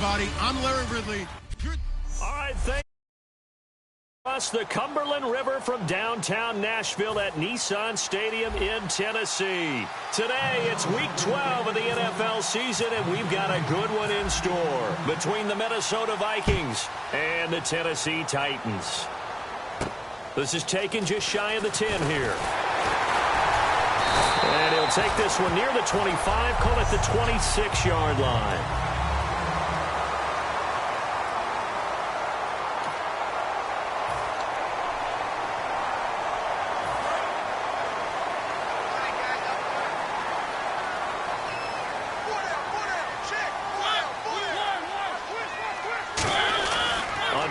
everybody. I'm Larry Ridley. All right, thank you. Across the Cumberland River from downtown Nashville at Nissan Stadium in Tennessee. Today, it's week 12 of the NFL season, and we've got a good one in store between the Minnesota Vikings and the Tennessee Titans. This is taken just shy of the 10 here. And he'll take this one near the 25, call it the 26-yard line.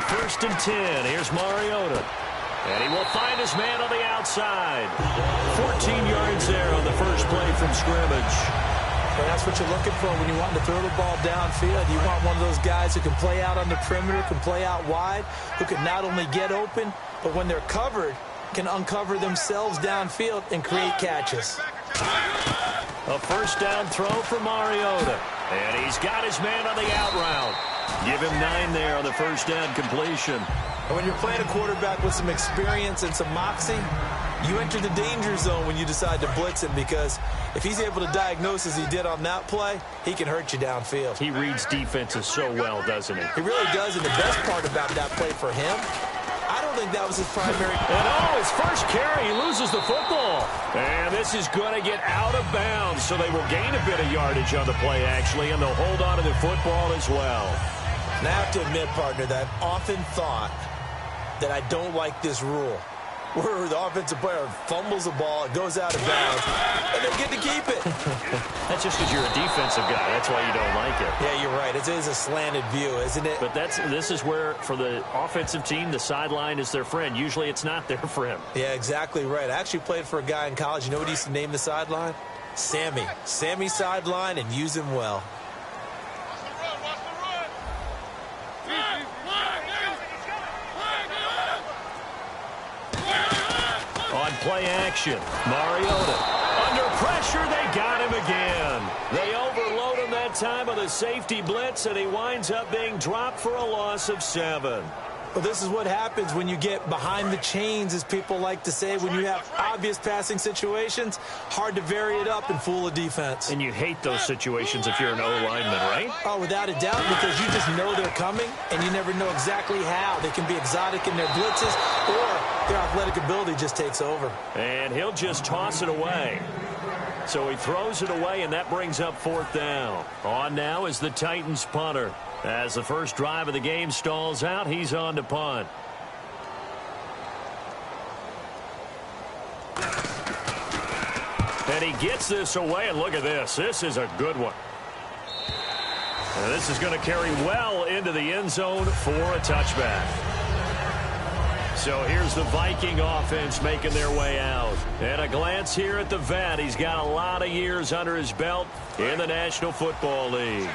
First and 10. Here's Mariota. And he will find his man on the outside. 14 yards there on the first play from scrimmage. Well, that's what you're looking for when you want to throw the ball downfield. You want one of those guys who can play out on the perimeter, can play out wide, who can not only get open, but when they're covered, can uncover themselves downfield and create catches. A first down throw for Mariota. And he's got his man on the out route. Give him 9 there on the first down completion. And when you're playing a quarterback with some experience and some moxie, you enter the danger zone when you decide to blitz him, because if he's able to diagnose as he did on that play, he can hurt you downfield. He reads defenses so well, doesn't he? He really does, and the best part about that play for him, I don't think that was his primary. And his first carry, he loses the football. And this is going to get out of bounds, so they will gain a bit of yardage on the play, actually, and they'll hold on to the football as well. And I have to admit, partner, that I've often thought that I don't like this rule, where the offensive player fumbles the ball, it goes out of bounds, and they get to keep it. That's just because you're a defensive guy. That's why you don't like it. Yeah, you're right. It is a slanted view, isn't it? But this is where, for the offensive team, the sideline is their friend. Usually it's not their friend. Yeah, exactly right. I actually played for a guy in college. You know what he used to name the sideline? Sammy. Sammy sideline, and use him well. On play action, Mariota. Under pressure, they got him again. They overload him that time with a safety blitz, and he winds up being dropped for a loss of 7. Well, this is what happens when you get behind the chains, as people like to say. When you have obvious passing situations, hard to vary it up and fool a defense. And you hate those situations if you're an O-lineman, right? Oh, without a doubt, because you just know they're coming, and you never know exactly how. They can be exotic in their blitzes, or their athletic ability just takes over. And he'll just toss it away. So he throws it away, and that brings up 4th down. On now is the Titans punter. As the first drive of the game stalls out, he's on to punt. And he gets this away, and look at this. This is a good one. And this is going to carry well into the end zone for a touchback. So here's the Viking offense making their way out. And a glance here at the vet. He's got a lot of years under his belt in the National Football League.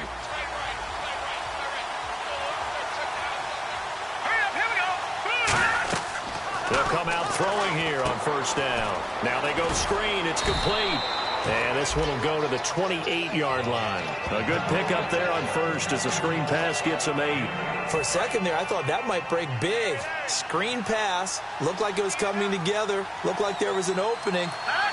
They'll come out throwing here on first down. Now they go screen. It's complete. And this one will go to the 28-yard line. A good pickup there on first as the screen pass gets him 8. For a second there, I thought that might break big. Screen pass. Looked like it was coming together. Looked like there was an opening.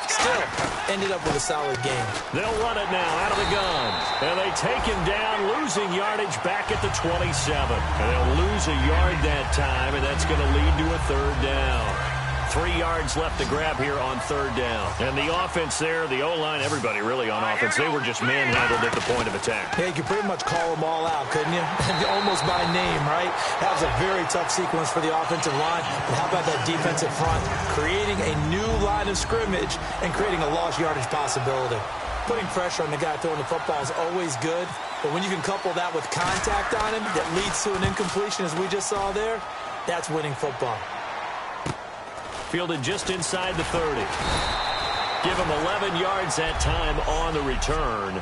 Still, ended up with a solid game. They'll run it now out of the gun. And they take him down, losing yardage back at the 27. And they'll lose a yard that time, and that's going to lead to a 3rd down. 3 yards left to grab here on 3rd down. And the offense there, the O-line, everybody really on offense, they were just manhandled at the point of attack. Yeah, you could pretty much call them all out, couldn't you? Almost by name, right? That was a very tough sequence for the offensive line. But how about that defensive front? Creating a new line of scrimmage and creating a lost yardage possibility. Putting pressure on the guy throwing the football is always good. But when you can couple that with contact on him that leads to an incompletion, as we just saw there, that's winning football. Fielded just inside the 30. Give him 11 yards that time on the return.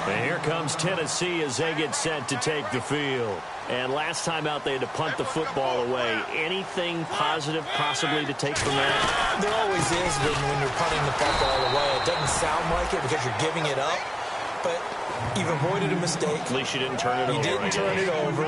And here comes Tennessee as they get set to take the field. And last time out, they had to punt the football away. Anything positive possibly to take from that? There always is when you're punting the football away. It doesn't sound like it because you're giving it up. but you've avoided a mistake. At least you didn't turn it over. You didn't turn it over,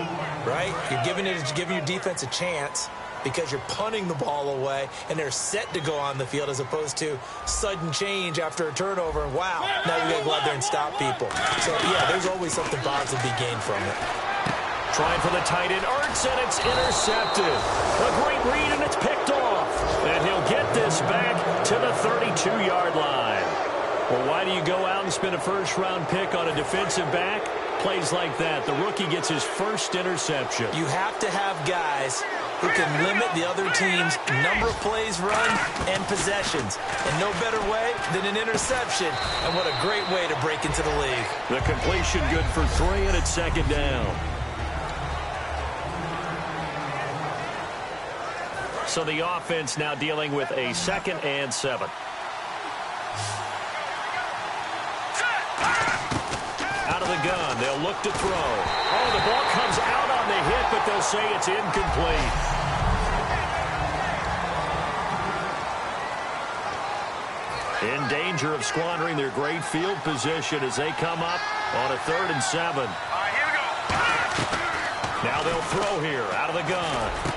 right? You're giving your defense a chance because you're punting the ball away, and they're set to go on the field as opposed to sudden change after a turnover. Wow, now you got to go out there and stop people. So, yeah, there's always something positive to be gained from it. Trying for the tight end, Ertz, and it's intercepted. A great read, and it's picked off. And he'll get this back to the 32-yard line. Well, why do you go out and spend a first-round pick on a defensive back? Plays like that. The rookie gets his first interception. You have to have guys who can limit the other team's number of plays run and possessions. And no better way than an interception. And what a great way to break into the league. The completion good for 3, and it's second down. So the offense now dealing with a 2nd and 7. Out of the gun, they'll look to throw. Oh, the ball comes out on the hit, but they'll say it's incomplete. In danger of squandering their great field position as they come up on a 3rd and 7. All right, here we go. Now they'll throw here out of the gun.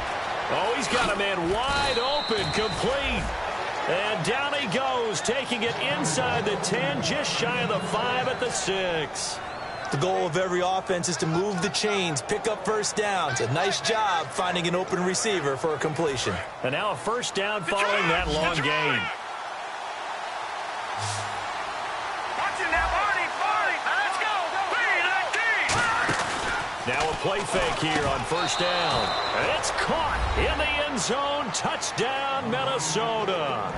Oh, he's got a man wide open, complete. And down he goes, taking it inside the 10, just shy of the 5 at the 6. The goal of every offense is to move the chains, pick up first downs. A nice job finding an open receiver for a completion. And now a first down following that long gain. Now a play fake here on first down. And it's caught in the end zone. Touchdown, Minnesota.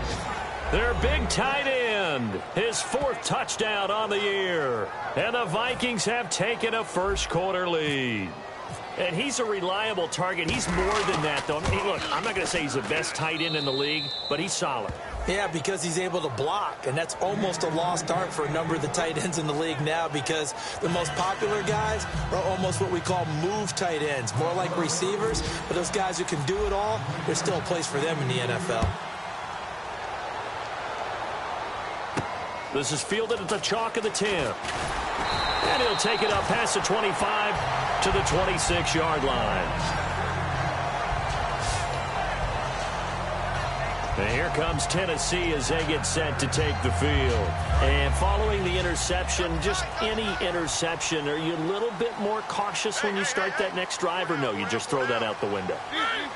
Their big tight end, his 4th touchdown on the year. And the Vikings have taken a first-quarter lead. And he's a reliable target. He's more than that, though. Hey, look, I'm not going to say he's the best tight end in the league, but he's solid. Yeah, because he's able to block, and that's almost a lost art for a number of the tight ends in the league now because the most popular guys are almost what we call move tight ends, more like receivers, but those guys who can do it all, there's still a place for them in the NFL. This is fielded at the chalk of the 10. And he'll take it up past the 25 to the 26-yard line. And here comes Tennessee as they get set to take the field. And following the interception, just any interception, are you a little bit more cautious when you start that next drive, or no, you just throw that out the window?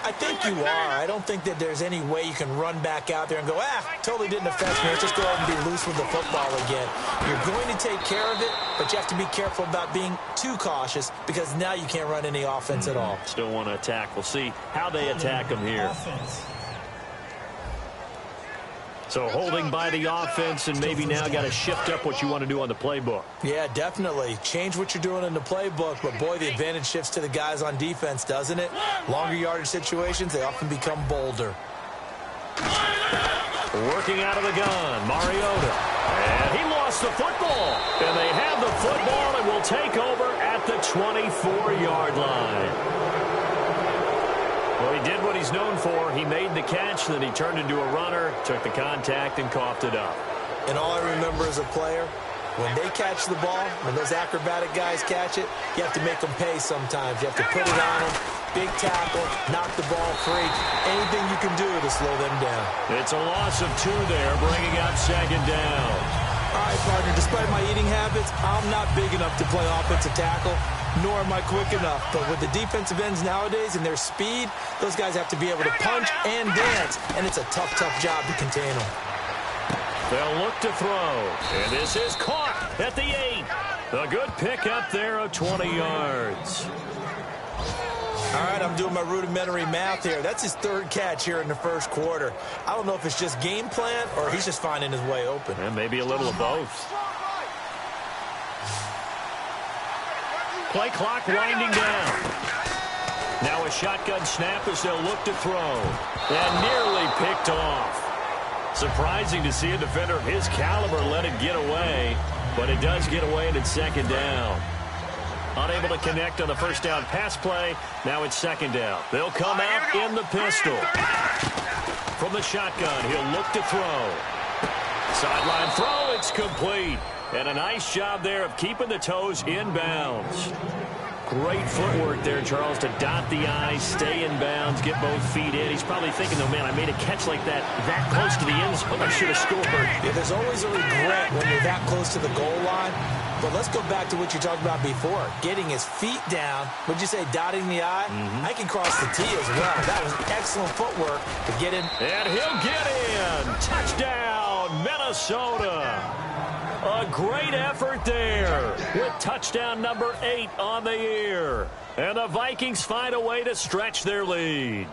I think you are. I don't think that there's any way you can run back out there and go, totally didn't affect me. Let's just go ahead and be loose with the football again. You're going to take care of it, but you have to be careful about being too cautious because now you can't run any offense at all. Still want to attack. We'll see how they attack them here. So holding by the offense, and maybe now got to shift up what you want to do on the playbook. Yeah, definitely. Change what you're doing in the playbook, but boy, the advantage shifts to the guys on defense, doesn't it? Longer yardage situations, they often become bolder. Working out of the gun, Mariota. And he lost the football. And they have the football and will take over at the 24-yard line. Well, he did what he's known for. He made the catch, then he turned into a runner, took the contact, and coughed it up. And all I remember as a player, when they catch the ball, when those acrobatic guys catch it, you have to make them pay sometimes. You have to put it on them, big tackle, knock the ball free. Anything you can do to slow them down. It's a loss of 2 there, bringing up second down. All right, partner, despite my eating habits, I'm not big enough to play offensive tackle, nor am I quick enough. But with the defensive ends nowadays and their speed, those guys have to be able to punch and dance, and it's a tough, tough job to contain them. They'll look to throw, and this is caught at the 8. A good pickup there of 20 yards. All right, I'm doing my rudimentary math here. That's his 3rd catch here in the first quarter. I don't know if it's just game plan or he's just finding his way open. And maybe a little of both. Play clock winding down. Now a shotgun snap as they'll look to throw. And nearly picked off. Surprising to see a defender of his caliber let it get away. But it does get away, and it's second down. Unable to connect on the first down pass play. Now it's second down. They'll come out in the pistol. From the shotgun, he'll look to throw. Sideline throw, it's complete. And a nice job there of keeping the toes inbounds. Great footwork there, Charles, to dot the I, stay in bounds, get both feet in. He's probably thinking, though, man, I made a catch like that close to the end zone. I should have scored. Yeah, there's always a regret when you're that close to the goal line. But let's go back to what you talked about before. Getting his feet down. Would you say dotting the I? I can cross the T as well. That was excellent footwork to get in. And he'll get in. Touchdown, Minnesota. A great effort there with touchdown number 8 on the year. And the Vikings find a way to stretch their lead.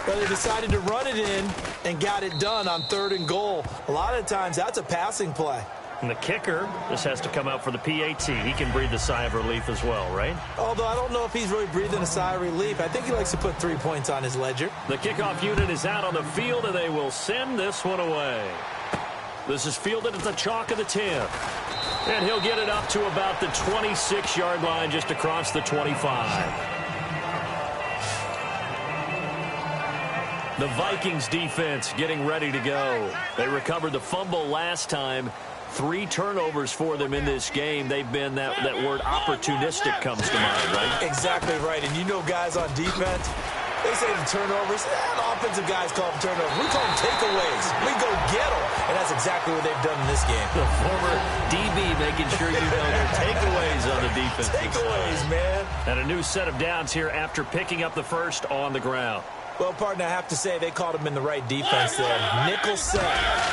But they decided to run it in and got it done on 3rd and goal. A lot of times that's a passing play. And the kicker just has to come out for the PAT. He can breathe a sigh of relief as well, right? Although I don't know if he's really breathing a sigh of relief. I think he likes to put 3 points on his ledger. The kickoff unit is out on the field, and they will send this one away. This is fielded at the chalk of the 10. And he'll get it up to about the 26-yard line, just across the 25. The Vikings defense getting ready to go. They recovered the fumble last time. 3 turnovers for them in this game. They've been, that word opportunistic comes to mind, right? Exactly right. And you know guys on defense, they say the turnovers, the offensive guys call them turnovers. We call them takeaways. We go get them. And that's exactly what they've done in this game. The former DB making sure you know their takeaways on the defense. Takeaways, man. And a new set of downs here after picking up the first on the ground. Well, partner, I have to say they called him in the right defense there. Nickel set,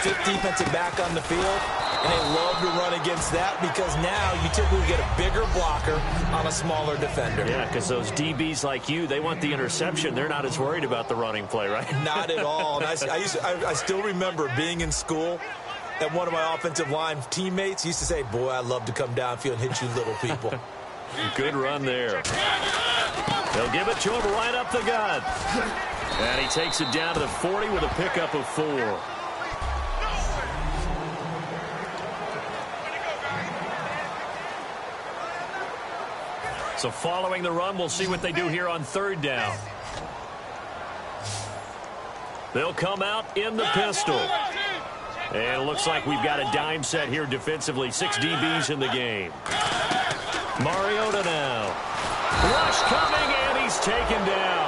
5th defensive back on the field, and they love to run against that because now you typically get a bigger blocker on a smaller defender. Yeah, because those DBs like you, they want the interception. They're not as worried about the running play, right? Not at all. And I still remember being in school, and one of my offensive line teammates used to say, boy, I'd love to come downfield and hit you little people. Good run there. They'll give it to him right up the gut. And he takes it down to the 40 with a pickup of 4. So following the run, we'll see what they do here on 3rd down. They'll come out in the pistol. And it looks like we've got a dime set here defensively. 6 DBs in the game. Mariota now. Rush coming, and he's taken down.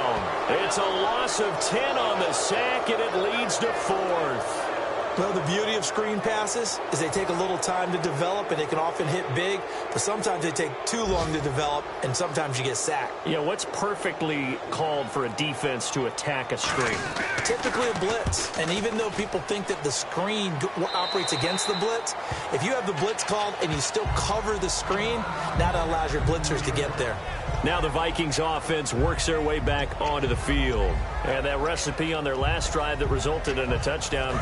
It's a loss of 10 on the sack, and it leads to 4th. Well, the beauty of screen passes is they take a little time to develop, and they can often hit big, but sometimes they take too long to develop, and sometimes you get sacked. Yeah, what's perfectly called for a defense to attack a screen? Typically a blitz, and even though people think that the screen operates against the blitz, if you have the blitz called and you still cover the screen, that allows your blitzers to get there. Now the Vikings offense works their way back onto the field. And that recipe on their last drive that resulted in a touchdown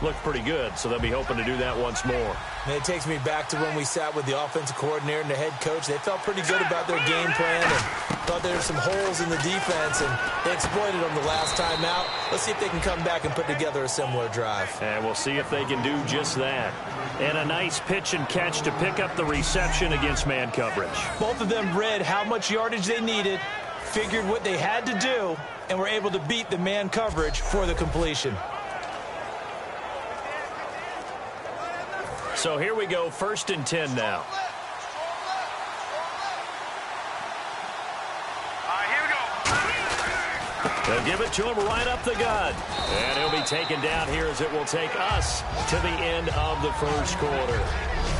looked pretty good, so they'll be hoping to do that once more. And it takes me back to when we sat with the offensive coordinator and the head coach. They felt pretty good about their game plan and thought there were some holes in the defense, and they exploited them the last time out. Let's see if they can come back and put together a similar drive. And we'll see if they can do just that. And a nice pitch and catch to pick up the reception against man coverage. Both of them read how much yardage they needed, figured what they had to do, and were able to beat the man coverage for the completion. So here we go, 1st and 10 now. Here we go. They'll give it to him right up the gut. And he'll be taken down here as it will take us to the end of the 1st quarter.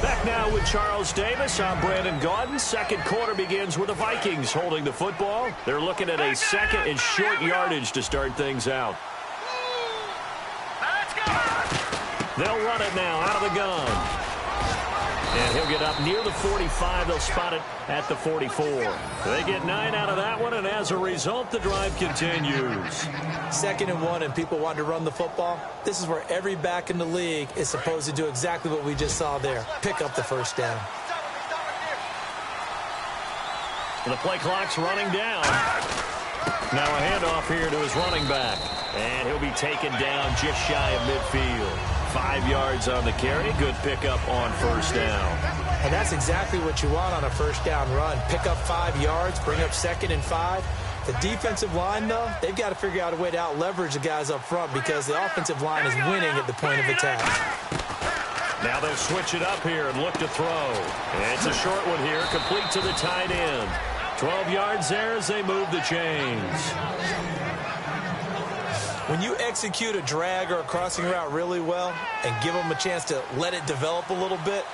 Back now with Charles Davis. I'm Brandon Gaudin. 2nd quarter begins with the Vikings holding the football. They're looking at a 2nd and short yardage to start things out. They'll run it now out of the gun. And he'll get up near the 45. They'll spot it at the 44. They get 9 out of that one, and as a result, the drive continues. 2nd and 1, and people want to run the football. This is where every back in the league is supposed to do exactly what we just saw there. Pick up the 1st down. The play clock's running down. Now a handoff here to his running back. And he'll be taken down just shy of midfield. 5 yards on the carry. Good pickup on 1st down. And that's exactly what you want on a 1st down run. Pick up 5 yards, bring up 2nd and 5. The defensive line, though, they've got to figure out a way to out-leverage the guys up front because the offensive line is winning at the point of attack. Now they'll switch it up here and look to throw. And it's a short one here, complete to the tight end. 12 yards there as they move the chains. When you execute a drag or a crossing route really well and give them a chance to let it develop a little bit,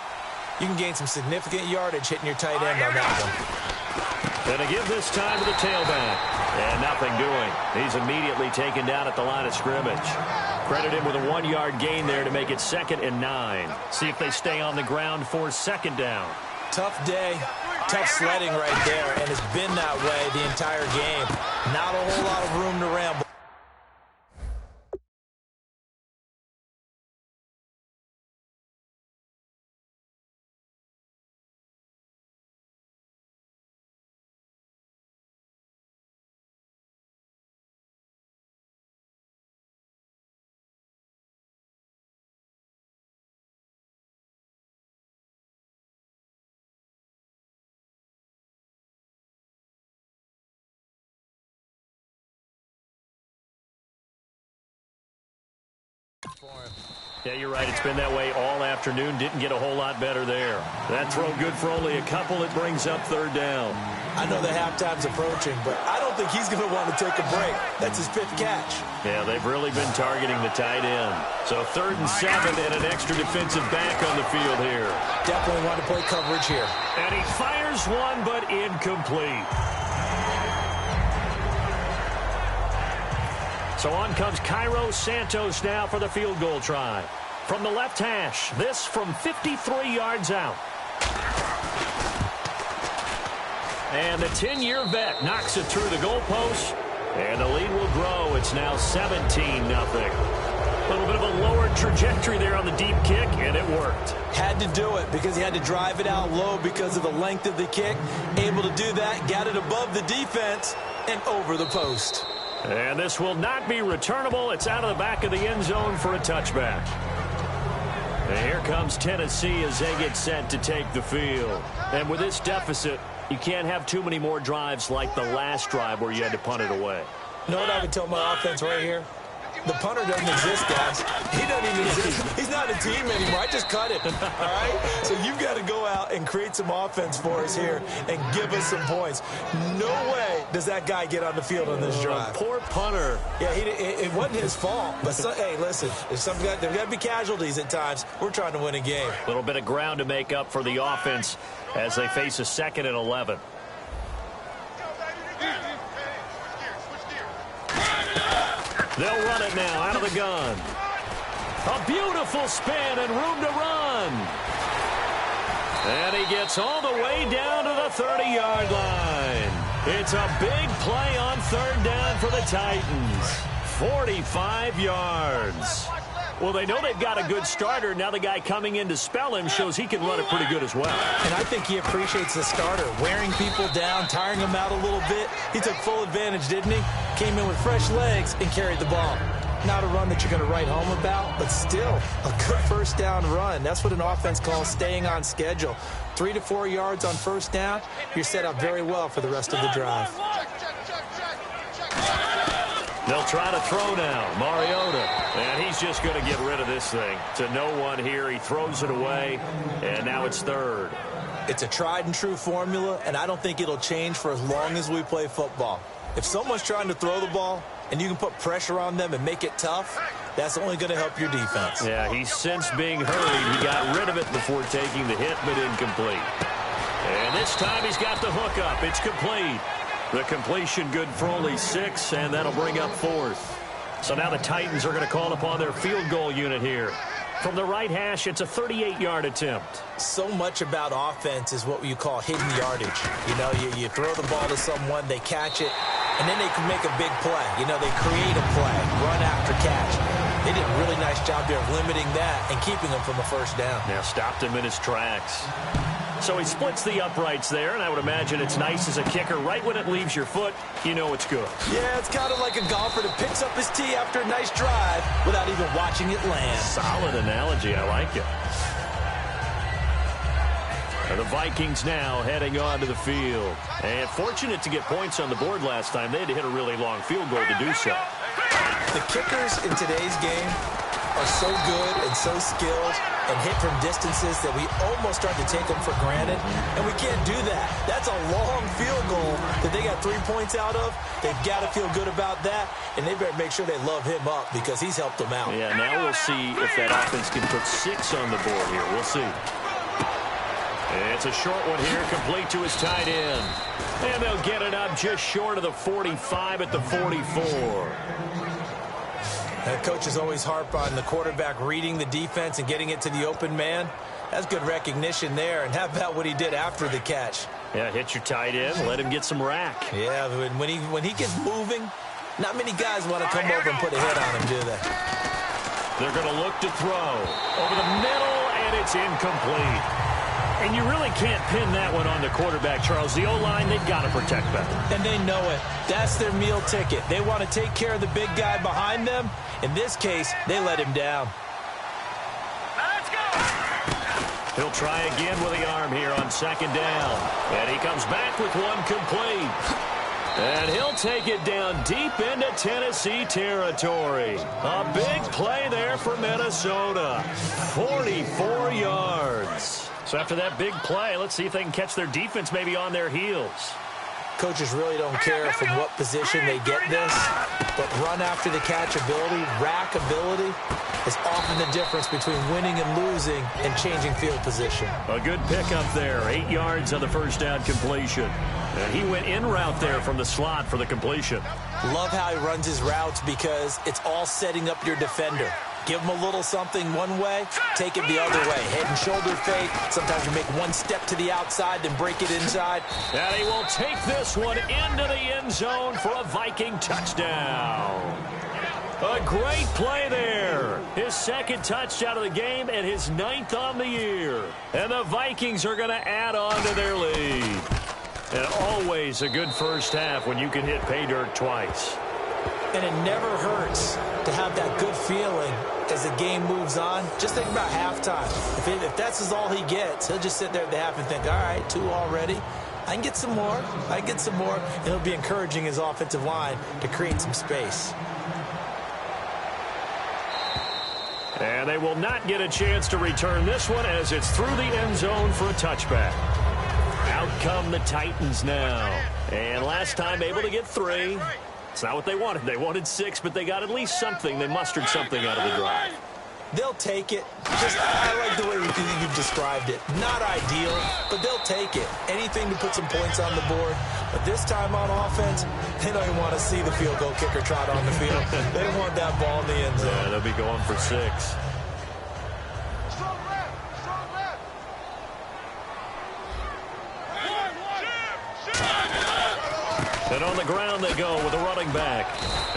you can gain some significant yardage hitting your tight end on that one. Going to give this time to the tailback. And nothing doing. He's immediately taken down at the line of scrimmage. Credit him with a 1-yard gain there to make it 2nd and 9. See if they stay on the ground for 2nd down. Tough day, tough sledding right there, and it's been that way the entire game. Not a whole lot of room to ramble. Yeah, you're right. It's been that way all afternoon. Didn't get a whole lot better there. That throw good for only a couple. It brings up 3rd down. I know the halftime's approaching, but I don't think he's going to want to take a break. That's his 5th catch. Yeah, they've really been targeting the tight end. So 3rd and 7 and an extra defensive back on the field here. Definitely want to play coverage here. And he fires one, but incomplete. So on comes Cairo Santos now for the field goal try. From the left hash, this from 53 yards out. And the 10-year vet knocks it through the goalpost. And the lead will grow. It's now 17-0. A little bit of a lower trajectory there on the deep kick, and it worked. Had to do it because he had to drive it out low because of the length of the kick. Able to do that, got it above the defense, and over the post. And this will not be returnable. It's out of the back of the end zone for a touchback. And here comes Tennessee as they get set to take the field. And with this deficit, you can't have too many more drives like the last drive where you had to punt it away. You know what I would tell my offense right here? The punter doesn't exist, guys. He doesn't even exist. He's not a team anymore. I just cut him. All right? So you've got to go out and create some offense for us here and give us some points. No way does that guy get on the field on this drive. Poor punter. Yeah, it wasn't his fault. But, hey, listen, there's got to be casualties at times. We're trying to win a game. A little bit of ground to make up for the offense as they face a 2nd and 11. They'll run it now out of the gun. A beautiful spin and room to run. And he gets all the way down to the 30-yard line. It's a big play on 3rd down for the Titans. 45 yards. Well, they know they've got a good starter. Now the guy coming in to spell him shows he can run it pretty good as well. And I think he appreciates the starter, wearing people down, tiring them out a little bit. He took full advantage, didn't he? Came in with fresh legs and carried the ball. Not a run that you're going to write home about, but still a good 1st down run. That's what an offense calls staying on schedule. 3 to 4 yards on 1st down, you're set up very well for the rest of the drive. They'll try to throw now. Mariota. And he's just going to get rid of this thing. To no one here. He throws it away. And now it's 3rd. It's a tried and true formula, and I don't think it'll change for as long as we play football. If someone's trying to throw the ball and you can put pressure on them and make it tough, that's only going to help your defense. Yeah, he's since being hurried. He got rid of it before taking the hit, but incomplete. And this time he's got the hook up. It's complete. The completion good for only 6, and that'll bring up 4th. So now the Titans are going to call upon their field goal unit here. From the right hash, it's a 38-yard attempt. So much about offense is what you call hidden yardage. You know, you throw the ball to someone, they catch it, and then they can make a big play. You know, they create a play, run after catch. They did a really nice job there of limiting that and keeping him from a 1st down. Yeah, stopped him in his tracks. So he splits the uprights there, and I would imagine it's nice as a kicker. Right when it leaves your foot, you know it's good. Yeah, it's kind of like a golfer that picks up his tee after a nice drive without even watching it land. Solid analogy. I like it. And the Vikings now heading onto the field. And fortunate to get points on the board last time. They had to hit a really long field goal to do so. The kickers in today's game are so good and so skilled and hit from distances that we almost start to take them for granted, and we can't do that. That's a long field goal that they got 3 points out of. They've got to feel good about that, and they better make sure they love him up because he's helped them out. Yeah, now we'll see if that offense can put 6 on the board here. We'll see. It's a short one here, complete to his tight end. And they'll get it up just short of the 45 at the 44. Coaches always harp on the quarterback reading the defense and getting it to the open man. That's good recognition there. And how about what he did after the catch? Yeah, hit your tight end, let him get some rack. Yeah, when he gets moving, not many guys want to come over and put a hit on him, do they? They're going to look to throw. Over the middle, and it's incomplete. And you really can't pin that one on the quarterback, Charles. The O-line, they've got to protect better. And they know it. That's their meal ticket. They want to take care of the big guy behind them. In this case, they let him down. Let's go. He'll try again with the arm here on second down. And he comes back with one complete. And he'll take it down deep into Tennessee territory. A big play there for Minnesota. 44 yards. So after that big play, let's see if they can catch their defense maybe on their heels. Coaches really don't care from what position they get this, but run after the catch ability, rack ability, is often the difference between winning and losing and changing field position. A good pickup there, 8 yards on the first down completion. And he went in route there from the slot for the completion. Love how he runs his routes because it's all setting up your defender. Give him a little something one way, take it the other way. Head and shoulder fake. Sometimes you make one step to the outside, then break it inside. And he will take this one into the end zone for a Viking touchdown. A great play there. His second touchdown of the game and his 9th on the year. And the Vikings are going to add on to their lead. And always a good first half when you can hit pay dirt twice. And it never hurts to have that good feeling as the game moves on. Just think about halftime. If that's all he gets, he'll just sit there at the half and think, all right, 2 already. I can get some more. I can get some more. And he'll be encouraging his offensive line to create some space. And they will not get a chance to return this one as it's through the end zone for a touchback. Out come the Titans now. And last time able to get 3. It's not what they wanted. They wanted 6, but they got at least something. They mustered something out of the drive. They'll take it. I like the way you've described it. Not ideal, but they'll take it. Anything to put some points on the board. But this time on offense, they don't even want to see the field goal kicker trot on the field. They don't want that ball in the end zone. Yeah, they'll be going for 6. And on the ground they go with a running back.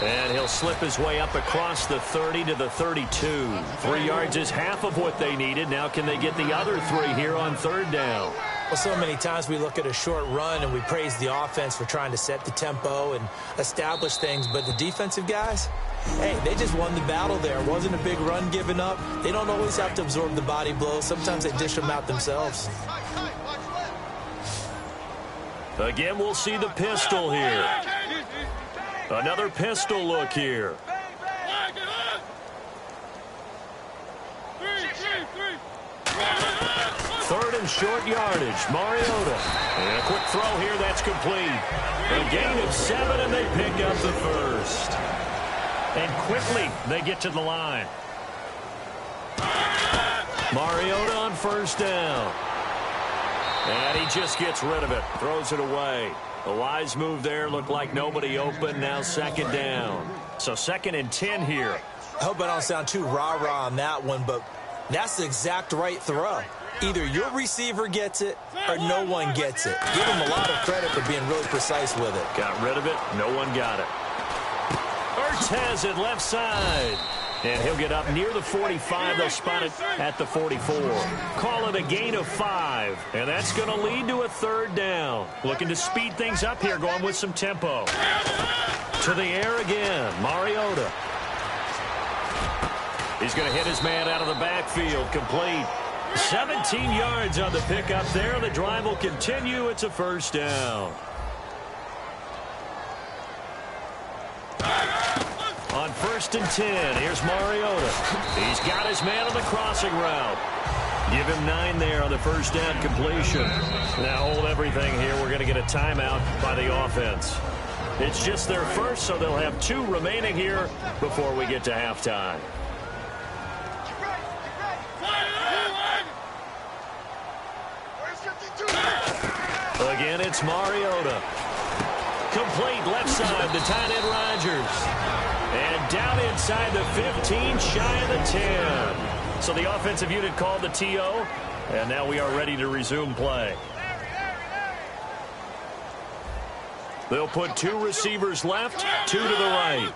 And he'll slip his way up across the 30 to the 32. 3 yards is half of what they needed. Now can they get the other 3 here on third down? Well, so many times we look at a short run and we praise the offense for trying to set the tempo and establish things. But the defensive guys, hey, they just won the battle there. It wasn't a big run given up. They don't always have to absorb the body blows. Sometimes they dish them out themselves. Again, we'll see the pistol here. Another pistol look here. Third and short yardage. Mariota. And a quick throw here. That's complete. A gain of 7, and they pick up the first. And quickly, they get to the line. Mariota on first down. And he just gets rid of it. Throws it away. A wise move there. Looked like nobody open. Now second down. So 2nd and 10 here. I hope I don't sound too rah-rah on that one, but that's the exact right throw. Either your receiver gets it or no one gets it. Give him a lot of credit for being really precise with it. Got rid of it. No one got it. Ertz has it left side. And he'll get up near the 45. They'll spot it at the 44. Call it a gain of 5. And that's going to lead to a third down. Looking to speed things up here, going with some tempo. To the air again. Mariota. He's going to hit his man out of the backfield. Complete. 17 yards on the pickup there. The drive will continue. It's a first down. On first first and 10. Here's Mariota. He's got his man on the crossing route. Give him 9 there on the first down completion. Now hold everything here. We're going to get a timeout by the offense. It's just their first, so they'll have 2 remaining here before we get to halftime. Again, it's Mariota. Complete left side to tight end Rodgers. And down inside the 15, shy of the 10. So the offensive unit called the TO, and now we are ready to resume play. They'll put 2 receivers left, 2 to the right.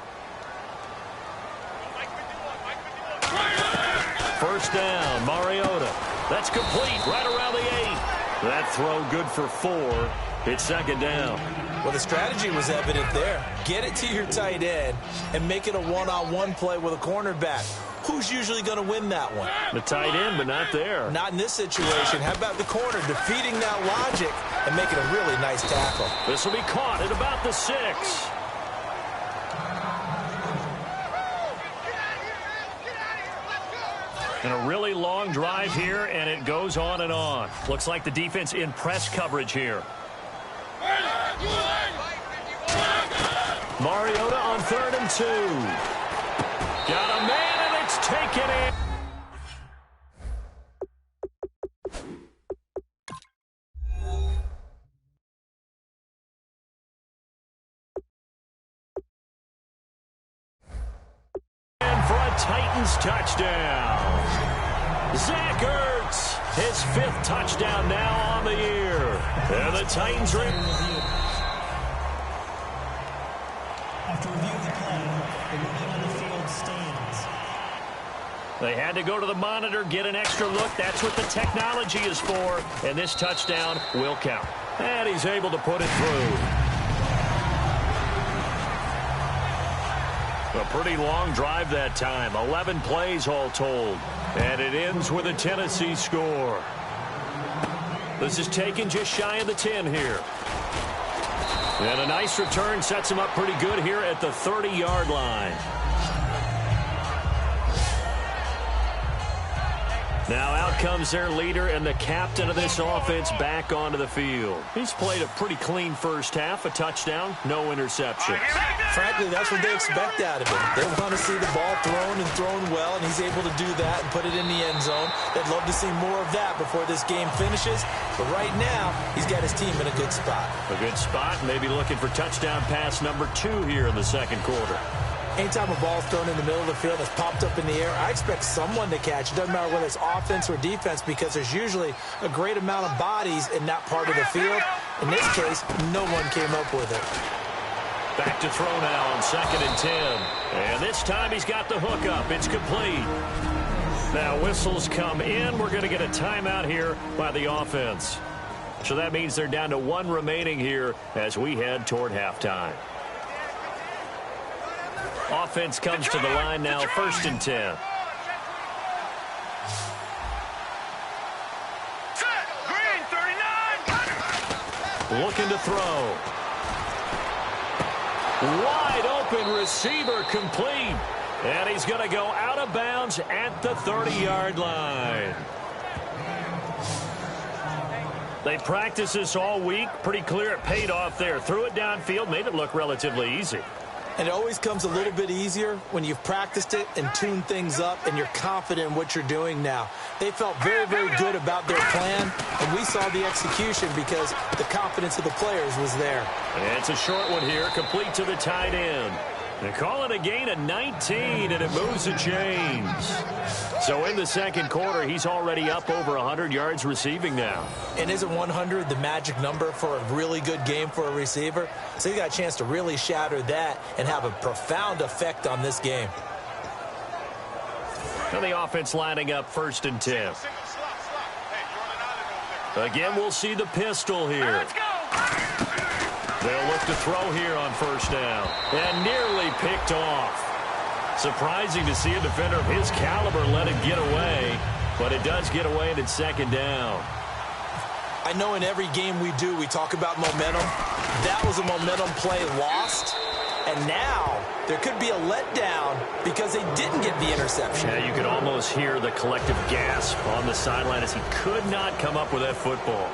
First down, Mariota. That's complete right around the 8. That throw good for 4. It's second down. Well, the strategy was evident there. Get it to your tight end and make it a one-on-one play with a cornerback. Who's usually going to win that one? The tight end, but not there. Not in this situation. How about the corner defeating that logic and making a really nice tackle? This will be caught at about the 6. And a really long drive here, and it goes on and on. Looks like the defense in press coverage here. Mariota on 3rd and 2. Got a man, and it's taken in. And for a Titans touchdown. Zach Ertz, his 5th touchdown now on the year. And the Titans are in. After review of the play, the ruling on the field stands. They had to go to the monitor, get an extra look. That's what the technology is for. And this touchdown will count. And he's able to put it through. A pretty long drive that time. 11 plays all told. And it ends with a Tennessee score. This is taken just shy of the 10 here. And a nice return sets him up pretty good here at the 30-yard line. Now out comes their leader and the captain of this offense back onto the field. He's played a pretty clean first half, a touchdown, no interceptions. Frankly, that's what they expect out of him. They want to see the ball thrown and thrown well, and he's able to do that and put it in the end zone. They'd love to see more of that before this game finishes. But right now, he's got his team in a good spot. A good spot, maybe looking for touchdown pass number 2 here in the second quarter. Anytime a ball's thrown in the middle of the field that's popped up in the air, I expect someone to catch. It doesn't matter whether it's offense or defense because there's usually a great amount of bodies in that part of the field. In this case, no one came up with it. Back to throw now on 2nd and 10. And this time he's got the hook up. It's complete. Now whistles come in. We're going to get a timeout here by the offense. So that means they're down to 1 remaining here as we head toward halftime. Offense comes to the line now, 1st and 10. Green, 39. Looking to throw. Wide open receiver complete. And he's going to go out of bounds at the 30-yard line. They practiced this all week. Pretty clear it paid off there. Threw it downfield, made it look relatively easy. And it always comes a little bit easier when you've practiced it and tuned things up and you're confident in what you're doing now. They felt very, very good about their plan, and we saw the execution because the confidence of the players was there. And it's a short one here, complete to the tight end. They call it a gain of 19, and it moves the chains. So in the second quarter, he's already up over 100 yards receiving now. And isn't 100 the magic number for a really good game for a receiver? So he got a chance to really shatter that and have a profound effect on this game. And the offense lining up 1st and 10. Again, we'll see the pistol here. Let's go. They'll look to throw here on 1st down. And nearly picked off. Surprising to see a defender of his caliber let it get away. But it does get away, and it's 2nd down. I know in every game we do, we talk about momentum. That was a momentum play lost, And now there could be a letdown because they didn't get the interception. Yeah, you could almost hear the collective gasp on the sideline as he could not come up with that football.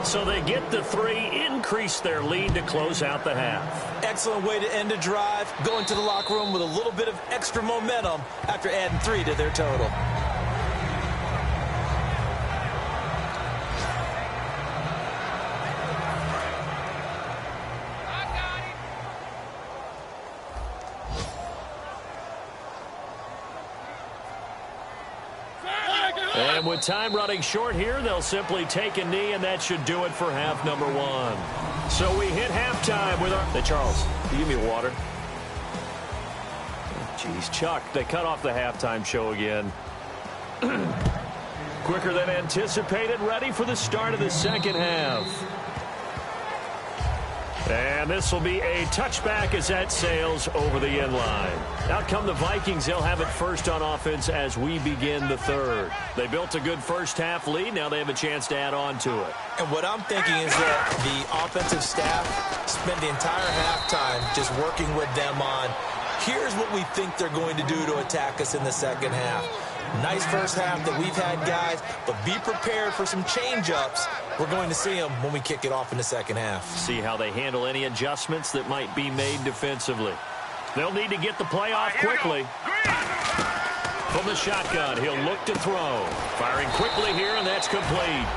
So they get the 3, increase their lead to close out the half. Excellent way to end a drive, going to the locker room with a little bit of extra momentum after adding 3 to their total. And with time running short here, they'll simply take a knee, and that should do it for half number 1. So we hit halftime with our... Hey, Charles, can you give me water? Jeez, Chuck, they cut off the halftime show again. Quicker than anticipated, ready for the start of the second half. And this will be a touchback as that sails over the end line. Out come the Vikings. They'll have it first on offense as we begin the third. They built a good first half lead. Now they have a chance to add on to it. And what I'm thinking is that the offensive staff spent the entire halftime just working with them on, here's what we think they're going to do to attack us in the second half. Nice first half that we've had, guys, but be prepared for some change-ups. We're going to see them when we kick it off in the second half. See how they handle any adjustments that might be made defensively. They'll need to get the play off quickly. From the shotgun, he'll look to throw. Firing quickly here, and that's complete.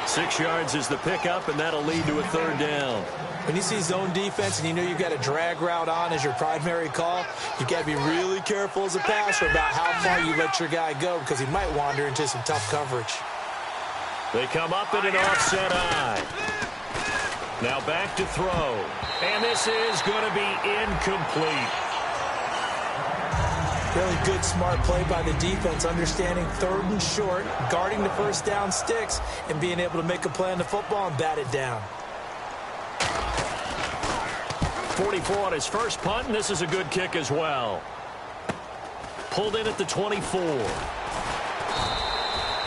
6 yards is the pickup, and that'll lead to a third down. When you see zone defense and you know you've got a drag route on as your primary call, you've got to be really careful as a passer about how far you let your guy go because he might wander into some tough coverage. They come up in an offset eye. Now back to throw. And this is going to be incomplete. Really good, smart play by the defense, understanding third and short, guarding the first down sticks, and being able to make a play on the football and bat it down. 44 on his first punt, and this is a good kick as well. Pulled in at the 24.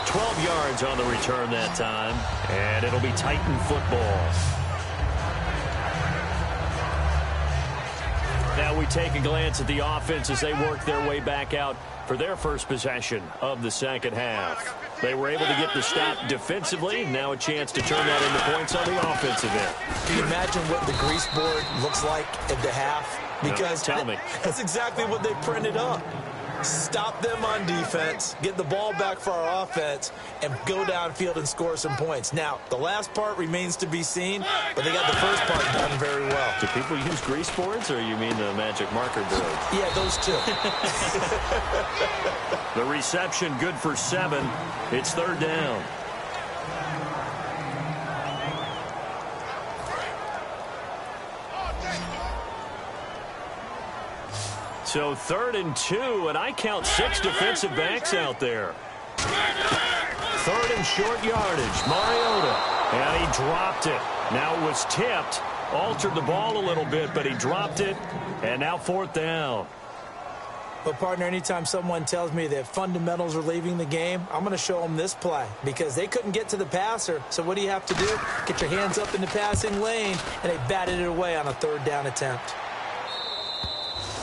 12 yards on the return that time, and it'll be Titan football. Now we take a glance at the offense as they work their way back out for their first possession of the second half. They were able to get the stop defensively. Now a chance to turn that into points on the offensive end. Can you imagine what the grease board looks like at the half? Because tell me. That's exactly what they printed up. Stop them on defense, get the ball back for our offense, and go downfield and score some points. Now, the last part remains to be seen, but they got the first part done very well. Do people use grease boards, or you mean the magic marker board? Yeah, those two. The reception good for 7. It's third down. So 3rd and 2, and I count 6 defensive backs out there. 3rd and short yardage, Mariota, and he dropped it. Now it was tipped, altered the ball a little bit, but he dropped it, and now 4th down. But, partner, anytime someone tells me that fundamentals are leaving the game, I'm going to show them this play because they couldn't get to the passer. So what do you have to do? Get your hands up in the passing lane, and they batted it away on a 3rd down attempt.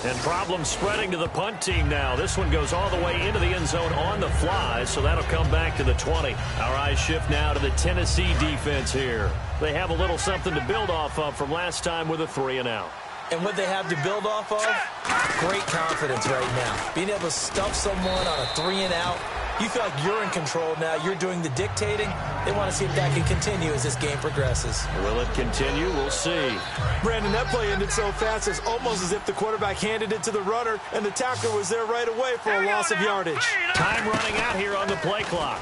And problems spreading to the punt team now. This one goes all the way into the end zone on the fly, so that'll come back to the 20. Our eyes shift now to the Tennessee defense here. They have a little something to build off of from last time with a 3-and-out. And what they have to build off of, great confidence right now. Being able to stuff someone on a 3-and-out, you feel like you're in control now. You're doing the dictating. They want to see if that can continue as this game progresses. Will it continue? We'll see. Brandon, that play ended so fast, it's almost as if the quarterback handed it to the runner, and the tackler was there right away for a loss of yardage. Time running out here on the play clock.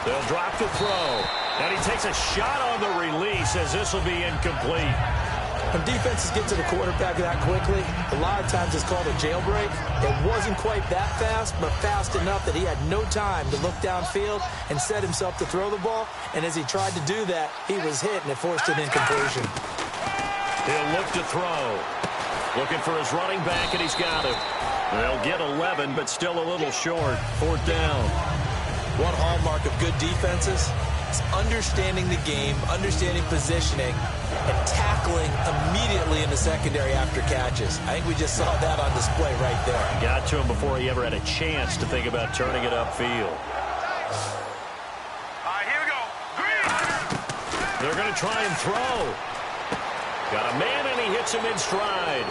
They'll drop the throw. And he takes a shot on the release as this will be incomplete. When defenses get to the quarterback that quickly, a lot of times it's called a jailbreak. It wasn't quite that fast, but fast enough that he had no time to look downfield and set himself to throw the ball. And as he tried to do that, he was hit, and it forced an incompletion. He'll look to throw. Looking for his running back, and he's got it. They'll get 11, but still a little short. 4th down. One hallmark of good defenses, It's understanding the game, understanding positioning, and tackling immediately in the secondary after catches. I think we just saw that on display right there. Got to him before he ever had a chance to think about turning it upfield. All right, here we go. They're going to try and throw. Got a man, and he hits him in stride.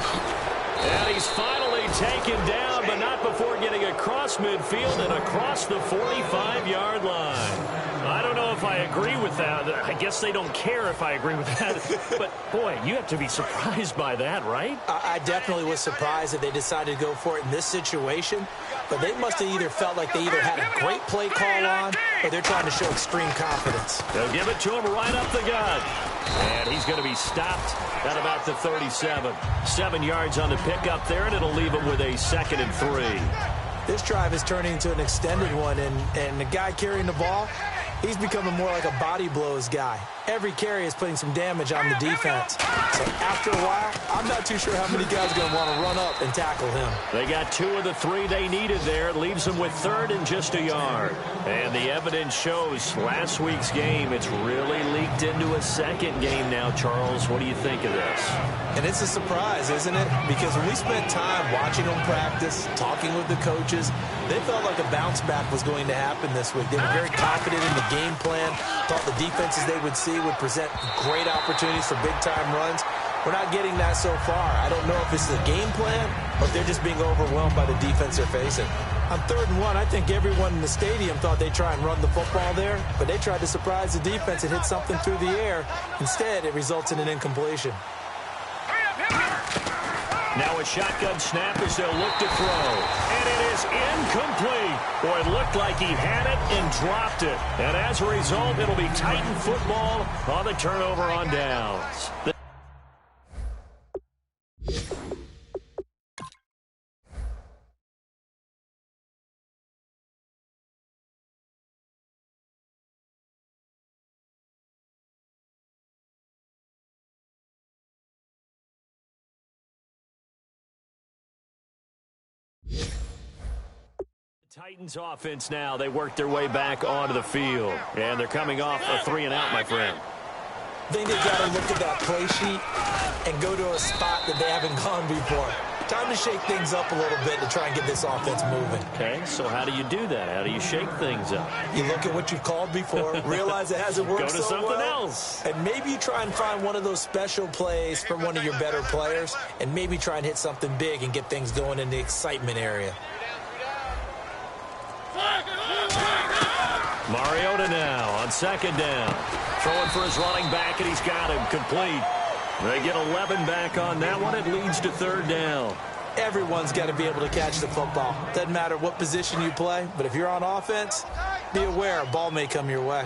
And he's finally taken down, but not before getting across midfield and across the 45-yard line. I don't know if I agree with that. I guess they don't care if I agree with that. But, boy, you have to be surprised by that, right? I definitely was surprised that they decided to go for it in this situation. But they must have either felt like they either had a great play call on or they're trying to show extreme confidence. They'll give it to him right up the gut. And he's going to be stopped at about the 37. 7 yards on the pickup there, and it'll leave him with a 2nd and 3. This drive is turning into an extended one, and the guy carrying the ball, he's becoming more like a body blows guy. Every carry is putting some damage on the defense. So after a while, I'm not too sure how many guys are going to want to run up and tackle him. They got 2 of the 3 they needed there. It leaves them with 3rd and just a yard. And the evidence shows last week's game, it's really leaked into a second game now, Charles. What do you think of this? And it's a surprise, isn't it? Because when we spent time watching them practice, talking with the coaches, they felt like a bounce back was going to happen this week. They were very confident in the game plan, thought the defenses they would see would present great opportunities for big-time runs. We're not getting that so far. I don't know if it's the game plan or if they're just being overwhelmed by the defense they're facing. On 3rd and 1, I think everyone in the stadium thought they'd try and run the football there, but they tried to surprise the defense and hit something through the air. Instead, it results in an incompletion. Now a shotgun snap as they'll look to throw. And it is incomplete. Boy, it looked like he had it and dropped it. And as a result, it'll be Titan football on the turnover on downs. Titans offense now. They work their way back onto the field. And they're coming off a 3-and-out, my friend. I think they've got to look at that play sheet and go to a spot that they haven't gone before. Time to shake things up a little bit to try and get this offense moving. Okay, so how do you do that? How do you shake things up? You look at what you've called before, realize it hasn't worked Go to so something well, else. and maybe you try and find one of those special plays from one of your better players, and maybe try and hit something big and get things going in the excitement area. Mariota now on 2nd down. Throwing for his running back, and he's got him complete. They get 11 back on that one. It leads to 3rd down. Everyone's got to be able to catch the football. Doesn't matter what position you play, but if you're on offense, be aware a ball may come your way.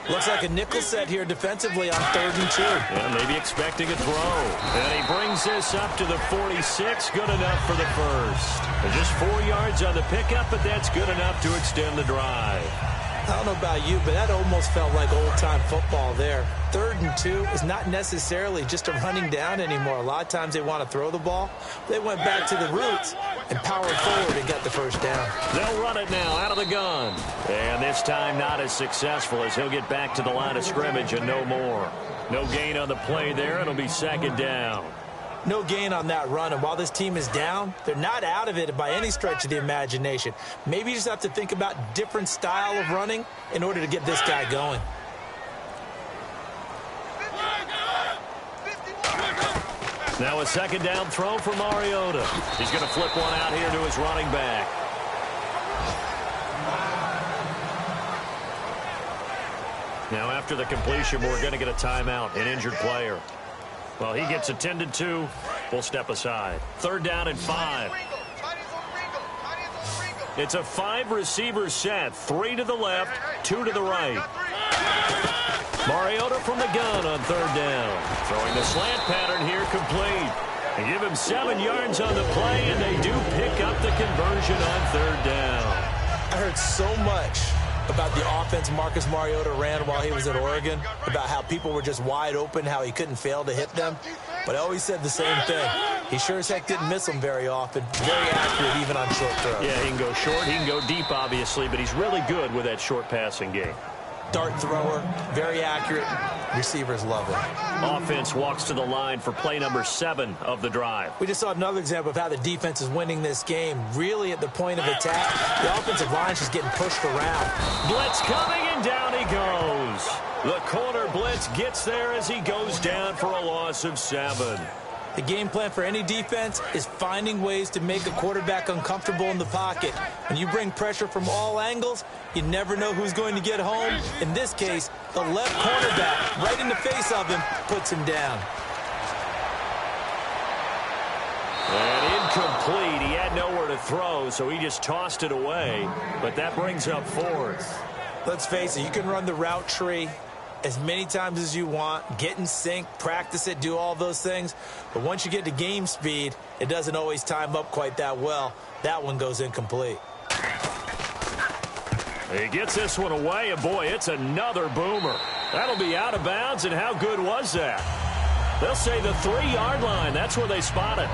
Looks like a nickel set here defensively on 3rd and 2. Yeah, maybe expecting a throw. And he brings this up to the 46. Good enough for the first. And just 4 yards on the pickup, but that's good enough to extend the drive. I don't know about you, but that almost felt like old-time football there. 3rd and 2 is not necessarily just a running down anymore. A lot of times they want to throw the ball. They went back to the roots and powered forward and got the first down. They'll run it now out of the gun. And this time not as successful as he'll get back to the line of scrimmage and no more. No gain on the play there. It'll be 2nd down. No gain on that run, and while this team is down, they're not out of it by any stretch of the imagination. Maybe you just have to think about different style of running in order to get this guy going. Now a 2nd down throw for Mariota. He's going to flip one out here to his running back. Now after the completion, we're going to get a timeout, an injured player. Well, he gets attended to. We'll step aside. 3rd down and 5. It's a 5-receiver set. 3 to the left, 2 to the right. Mariota from the gun on 3rd down. Throwing the slant pattern here complete. They give him 7 yards on the play, and they do pick up the conversion on 3rd down. I heard so much about the offense Marcus Mariota ran while he was at Oregon, about how people were just wide open, how he couldn't fail to hit them. But I always said the same thing. He sure as heck didn't miss them very often. Very accurate even on short throws. Yeah, he can go short, he can go deep, obviously, but he's really good with that short passing game. Dart thrower, very accurate. Receivers love him. Offense walks to the line for play number 7 of the drive. We just saw another example of how the defense is winning this game. Really at the point of attack, the offensive line is just getting pushed around. Blitz coming, and down he goes. The corner blitz gets there as he goes down for a loss of 7. The game plan for any defense is finding ways to make a quarterback uncomfortable in the pocket. When you bring pressure from all angles, you never know who's going to get home. In this case, the left cornerback, right in the face of him, puts him down. And incomplete. He had nowhere to throw, so he just tossed it away. But that brings up 4th. Let's face it, you can run the route tree as many times as you want, get in sync, practice it, do all those things. But once you get to game speed, it doesn't always time up quite that well. That one goes incomplete. He gets this one away, and boy, it's another boomer. That'll be out of bounds, and how good was that? They'll say the 3-yard line. That's where they spot it.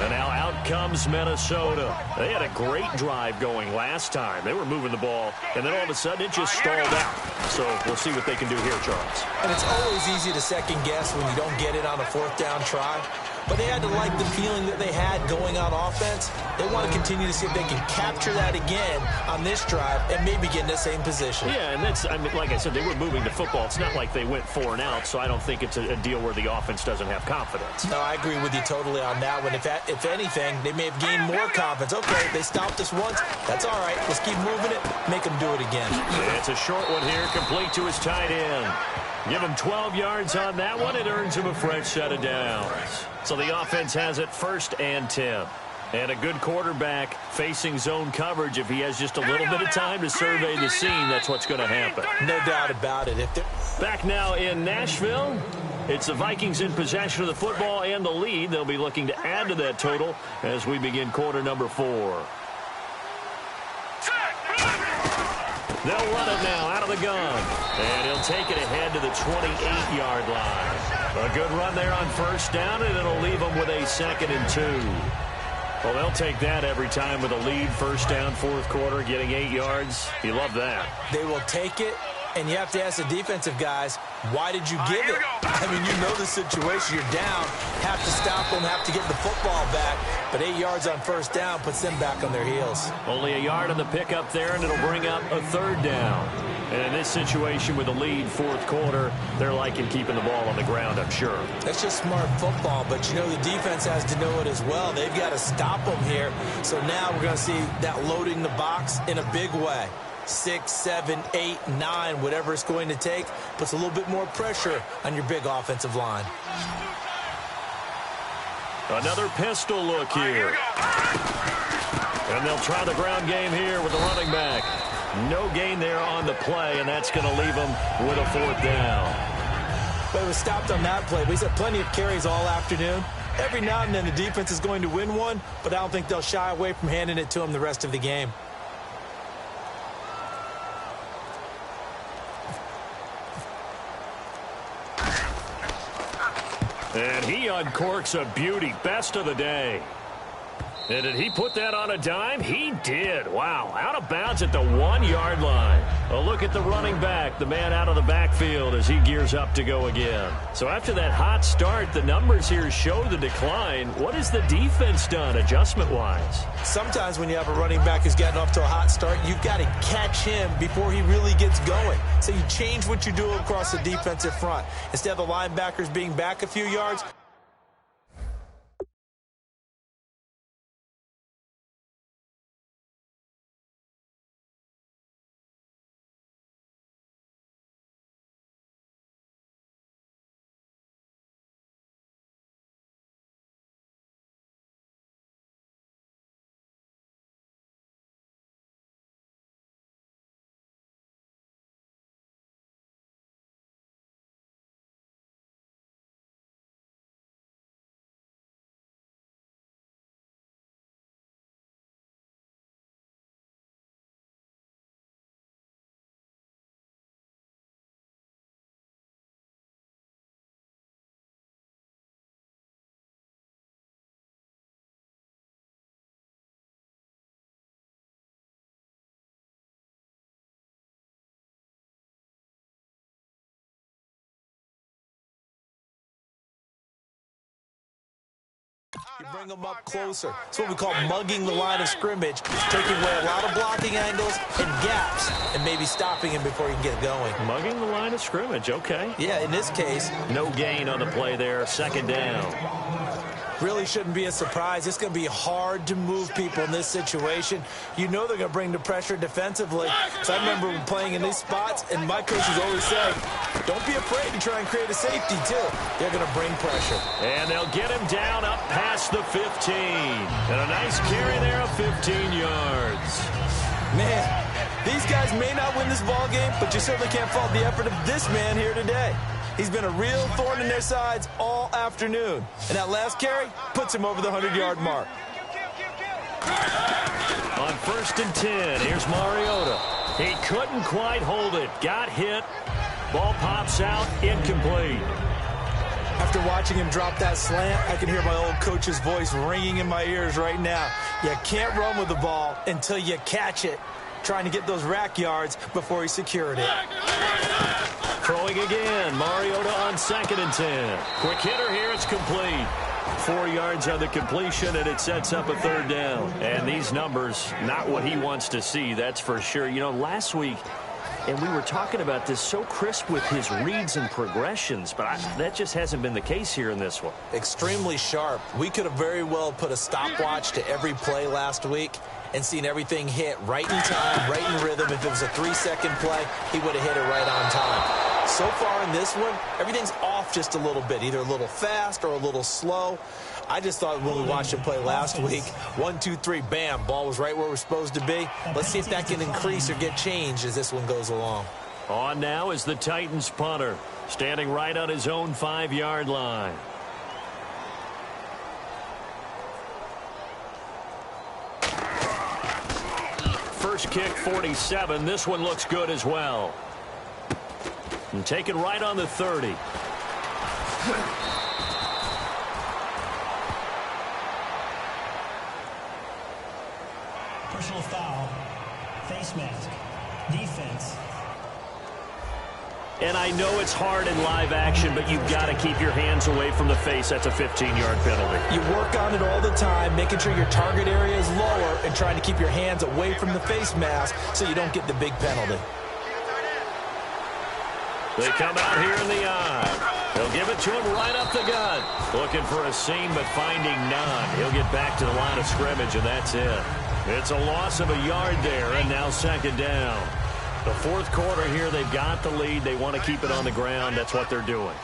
And now out comes Minnesota. They had a great drive going last time. They were moving the ball, and then all of a sudden it just stalled out. So we'll see what they can do here, Charles. And it's always easy to second guess when you don't get it on a 4th down try. But they had to like the feeling that they had going on offense. They want to continue to see if they can capture that again on this drive and maybe get in the same position. Yeah, and that's, I mean, like I said, they were moving the football. It's not like they went 4 and out, so I don't think it's a deal where the offense doesn't have confidence. No, I agree with you totally on that one. If anything, they may have gained more confidence. Okay, they stopped us once. That's all right. Let's keep moving it. Make them do it again. It's a short one here, complete to his tight end. Give him 12 yards on that one. It earns him a fresh set of downs. So the offense has it 1st and 10. And a good quarterback facing zone coverage. If he has just a little bit of time to survey the scene, that's what's going to happen. No doubt about it. Back now in Nashville, it's the Vikings in possession of the football and the lead. They'll be looking to add to that total as we begin quarter number 4. They'll run it now out of the gun. And he'll take it ahead to the 28-yard line. A good run there on 1st down, and it'll leave them with a 2nd and 2. Well, they'll take that every time with a lead. 1st down, 4th quarter, getting 8 yards. You love that. They will take it, and you have to ask the defensive guys, why did you give it? I mean, you know the situation. You're down, have to stop them, have to get the football back. But 8 yards on 1st down puts them back on their heels. Only a yard on the pickup there, and it'll bring up a 3rd down. And in this situation with the lead, 4th quarter, they're liking keeping the ball on the ground, I'm sure. That's just smart football, but you know the defense has to know it as well. They've got to stop them here. So now we're going to see that loading the box in a big way. 6, 7, 8, 9, whatever it's going to take, puts a little bit more pressure on your big offensive line. Another pistol look here. And they'll try the ground game here with the running back. No gain there on the play, and that's going to leave them with a 4th down. But it was stopped on that play. He's had plenty of carries all afternoon. Every now and then the defense is going to win one, but I don't think they'll shy away from handing it to him the rest of the game. And he uncorks a beauty. Best of the day. And did he put that on a dime? He did. Wow. Out of bounds at the 1-yard line. A look at the running back, the man out of the backfield as he gears up to go again. So after that hot start, the numbers here show the decline. What has the defense done adjustment-wise? Sometimes when you have a running back who's gotten off to a hot start, you've got to catch him before he really gets going. So you change what you do across the defensive front. Instead of the linebackers being back a few yards, You bring them up closer. It's what we call mugging the line of scrimmage, taking away a lot of blocking angles and gaps, and maybe stopping him before he can get going. Mugging the line of scrimmage, okay. Yeah, in this case. No gain on the play there, second down. Really shouldn't be a surprise. It's going to be hard to move people in this situation. You know they're going to bring the pressure defensively. So I remember playing in these spots, and my coaches always say, don't be afraid to try and create a safety, too. They're going to bring pressure. And they'll get him down up past the 15. And a nice carry there of 15 yards. Man, these guys may not win this ball game, but you certainly can't fault the effort of this man here today. He's been a real thorn in their sides all afternoon. And that last carry puts him over the 100-yard mark. On 1st and 10, here's Mariota. He couldn't quite hold it. Got hit. Ball pops out, incomplete. After watching him drop that slant, I can hear my old coach's voice ringing in my ears right now. You can't run with the ball until you catch it. Trying to get those rack yards before he secured it. Throwing again. Mariota on 2nd and 10. Quick hitter here. It's complete. 4 yards on the completion, and it sets up a 3rd down. And these numbers, not what he wants to see, that's for sure. You know, last week, and we were talking about this, so crisp with his reads and progressions, but that just hasn't been the case here in this one. Extremely sharp. We could have very well put a stopwatch to every play last week and seen everything hit right in time, right in rhythm. If it was a 3-second play, he would have hit it right on time. So far in this one, everything's off just a little bit, either a little fast or a little slow. I just thought when we watched him play last week, 1, 2, 3, bam, ball was right where we're supposed to be. Let's see if that can increase or get changed as this one goes along. On now is the Titans punter, standing right on his own 5-yard line. First kick, 47. This one looks good as well. And taken right on the 30. Personal foul. Face mask. Defense. And I know it's hard in live action, but you've got to keep your hands away from the face. That's a 15-yard penalty. You work on it all the time, making sure your target area is lower and trying to keep your hands away from the face mask so you don't get the big penalty. They come out here in the eye. They'll give it to him right up the gut. Looking for a seam, but finding none. He'll get back to the line of scrimmage, and that's it. It's a loss of a yard there, and now 2nd down. The 4th quarter here, they've got the lead. They want to keep it on the ground. That's what they're doing.